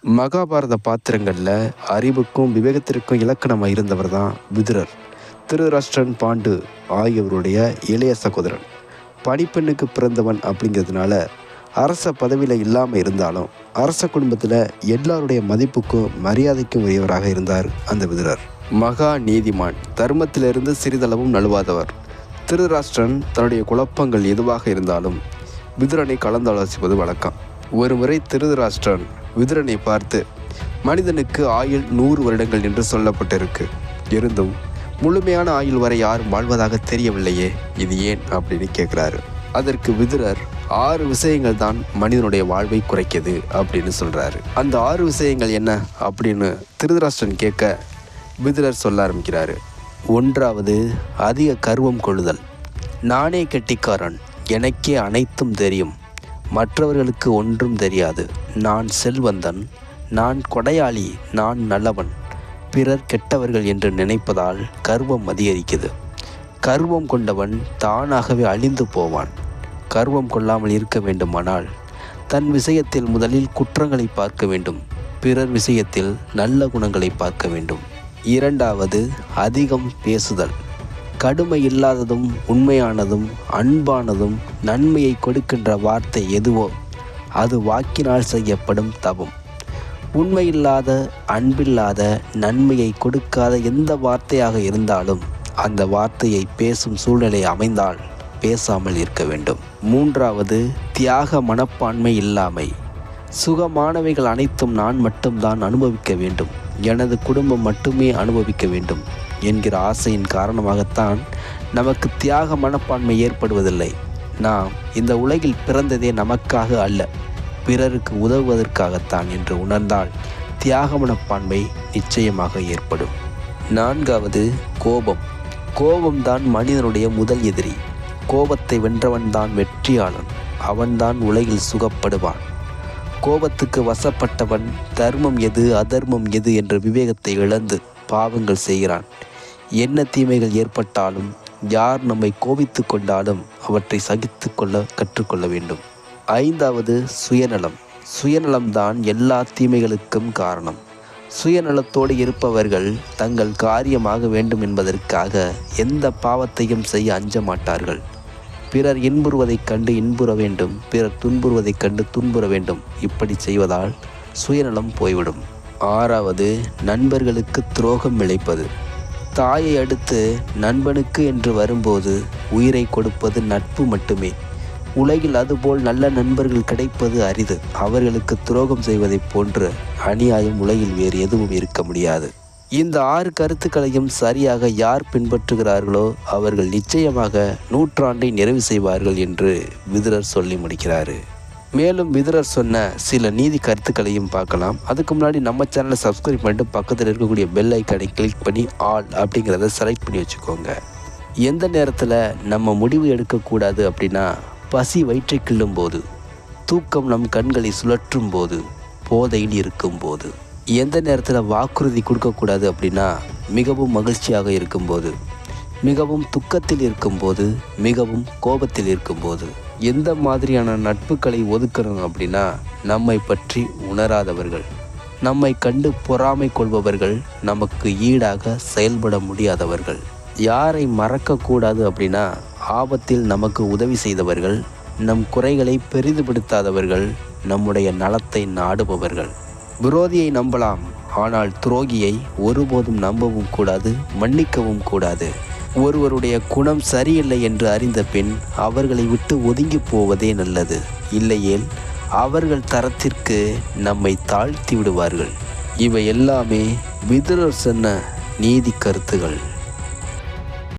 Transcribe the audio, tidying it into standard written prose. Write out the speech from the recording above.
மகாபாரத பாத்திரங்களில் அறிவுக்கும் விவேகத்திற்கும் இலக்கணமாக இருந்தவர் தான் விதுரர். திருதராஷ்டிரன், பாண்டு ஆகியவருடைய இளைய சகோதரன். பணிப்பெண்ணுக்கு பிறந்தவன் அப்படிங்கிறதுனால அரச பதவியில் இல்லாமல் இருந்தாலும் அரச குடும்பத்தில் எல்லாருடைய மதிப்புக்கும் மரியாதைக்கும் உரியவராக இருந்தார் அந்த விதுரர். மகா நீதிமான், தர்மத்திலிருந்து சிறிதளவும் நழுவாதவர். திருதராஷ்டிரன் தன்னுடைய குழப்பங்கள் எதுவாக இருந்தாலும் விதுரனை கலந்தாலோசிப்பது வழக்கம். ஒருமுறை திருதராஷ்டிரன் விதுரனை பார்த்து, மனிதனுக்கு ஆயுள் 100 வருடங்கள் என்று சொல்லப்பட்டிருக்கு, இருந்தும் முழுமையான ஆயுள் வரை யாரும் வாழ்வதாக தெரியவில்லையே, இது ஏன் அப்படின்னு கேட்குறாரு. அதற்கு விதுரர் 6 விஷயங்கள் தான் மனிதனுடைய வாழ்வை குறைக்குது அப்படின்னு சொல்கிறாரு. அந்த 6 விஷயங்கள் என்ன அப்படின்னு திருதராஷ்டிரன் கேட்க விதுரர் சொல்ல ஆரம்பிக்கிறாரு. 1வது, அதிக கர்வம் கொள்ளுதல். நானே கெட்டிக்காரன், எனக்கே அனைத்தும் தெரியும், மற்றவர்களுக்கு ஒன்றும் தெரியாது, நான் செல்வந்தன், நான் கொடையாளி, நான் நல்லவன், பிறர் கெட்டவர்கள் என்று நினைப்பதால் கர்வம் அதிகரிக்குது. கர்வம் கொண்டவன் தானாகவே அழிந்து போவான். கர்வம் கொள்ளாமல் இருக்க வேண்டுமானால் தன் விஷயத்தில் முதலில் குற்றங்களை பார்க்க வேண்டும், பிறர் விஷயத்தில் நல்ல குணங்களை பார்க்க வேண்டும். 2வது, அதிகம் பேசுதல். கடுமை இல்லாததும் உண்மையானதும் அன்பானதும் நன்மையை கொடுக்கின்ற வார்த்தை எதுவோ அது வாக்கினால் செய்யப்படும் தவம். உண்மையில்லாத, அன்பில்லாத, நன்மையை கொடுக்காத எந்த வார்த்தையாக இருந்தாலும் அந்த வார்த்தையை பேசும் சூழ்நிலை அமைந்தால் பேசாமல் இருக்க வேண்டும். 3வது, தியாக மனப்பான்மை இல்லாமை. சுகமானவைகள் அனைத்தும் நான் மட்டும்தான் அனுபவிக்க வேண்டும், எனது குடும்பம் மட்டுமே அனுபவிக்க வேண்டும் என்கிற ஆசையின் காரணமாகத்தான் நமக்கு தியாக மனப்பான்மை ஏற்படுவதில்லை. நாம் இந்த உலகில் பிறந்ததே நமக்காக அல்ல, பிறருக்கு உதவுவதற்காகத்தான் என்று உணர்ந்தால் தியாக மனப்பான்மை நிச்சயமாக ஏற்படும். 4வது, கோபம். கோபம்தான் மனிதனுடைய முதல் எதிரி. கோபத்தை வென்றவன்தான் வெற்றியாளன், அவன்தான் உலகில் சுகப்படுவான். கோபத்துக்கு வசப்பட்டவன் தர்மம் எது அதர்மம் எது என்ற விவேகத்தை இழந்து பாவங்கள் செய்கிறான். என்ன தீமைகள் ஏற்பட்டாலும், யார் நம்மை கோபித்து கொண்டாலும் அவற்றை சகித்து கொள்ள கற்றுக்கொள்ள வேண்டும். 5வது, சுயநலம். சுயநலம்தான் எல்லா தீமைகளுக்கும் காரணம். சுயநலத்தோடு இருப்பவர்கள் தங்கள் காரியமாக வேண்டும் என்பதற்காக எந்த பாவத்தையும் செய்ய அஞ்ச மாட்டார்கள். பிறர் இன்புறுவதைக் கண்டு இன்புற வேண்டும், பிறர் துன்புறுவதைக் கண்டு துன்புற வேண்டும். இப்படி செய்வதால் சுயநலம் போய்விடும். 6வது, நண்பர்களுக்கு துரோகம் இழைப்பது. தாயை அடுத்து நண்பனுக்கு என்று வரும்போது உயிரை கொடுப்பது நட்பு மட்டுமே. உலகில் அதுபோல் நல்ல நண்பர்கள் கிடைப்பது அரிது. அவர்களுக்கு துரோகம் செய்வதைப் போன்று அநியாயம் உலகில் வேறு எதுவும் இருக்க முடியாது. இந்த 6 கருத்துக்களையும் சரியாக யார் பின்பற்றுகிறார்களோ அவர்கள் நிச்சயமாக நூற்றாண்டை நிறைவு செய்வார்கள் என்று விதுரர் சொல்லி முடிக்கிறாரு. மேலும் விதுரர் சொன்ன சில நீதி கருத்துக்களையும் பார்க்கலாம். அதுக்கு முன்னாடி நம்ம சேனலை சப்ஸ்கிரைப் பண்ணிட்டு பக்கத்தில் இருக்கக்கூடிய பெல் ஐக்கானை கிளிக் பண்ணி ஆல் அப்படிங்கிறத செலக்ட் பண்ணி வச்சுக்கோங்க. எந்த நேரத்தில் நம்ம முடிவு எடுக்கக்கூடாது அப்படின்னா, பசி வயிற்றை கிள்ளும் போது, தூக்கம் நம் கண்களை சுழற்றும் போது, போதையில் இருக்கும்போது. எந்த நேரத்தில் வாக்குறுதி கொடுக்கக்கூடாது அப்படின்னா, மிகவும் மகிழ்ச்சியாக இருக்கும்போது, மிகவும் துக்கத்தில் இருக்கும்போது, மிகவும் கோபத்தில் இருக்கும்போது. எந்த மாதிரியான நட்புகளை ஒதுக்கணும் அப்படின்னா, நம்மை பற்றி உணராதவர்கள், நம்மை கண்டு பொறாமை கொள்பவர்கள், நமக்கு ஈடாக செயல்பட முடியாதவர்கள். யாரை மறக்கக்கூடாது அப்படின்னா, ஆபத்தில் நமக்கு உதவி செய்தவர்கள், நம் குறைகளை பெரிதுபடுத்தாதவர்கள், நம்முடைய நலத்தை நாடுபவர்கள். விரோதியை நம்பலாம், ஆனால் துரோகியை ஒருபோதும் நம்பவும் கூடாது, மன்னிக்கவும் கூடாது. ஒருவருடைய குணம் சரியில்லை என்று அறிந்த பின் அவர்களை விட்டு ஒதுங்கி போவதே நல்லது. இல்லையேல் அவர்கள் தரத்திற்கு நம்மை தாழ்த்தி விடுவார்கள். இவை எல்லாமே விதுரர் சொன்ன நீதி கருத்துகள்.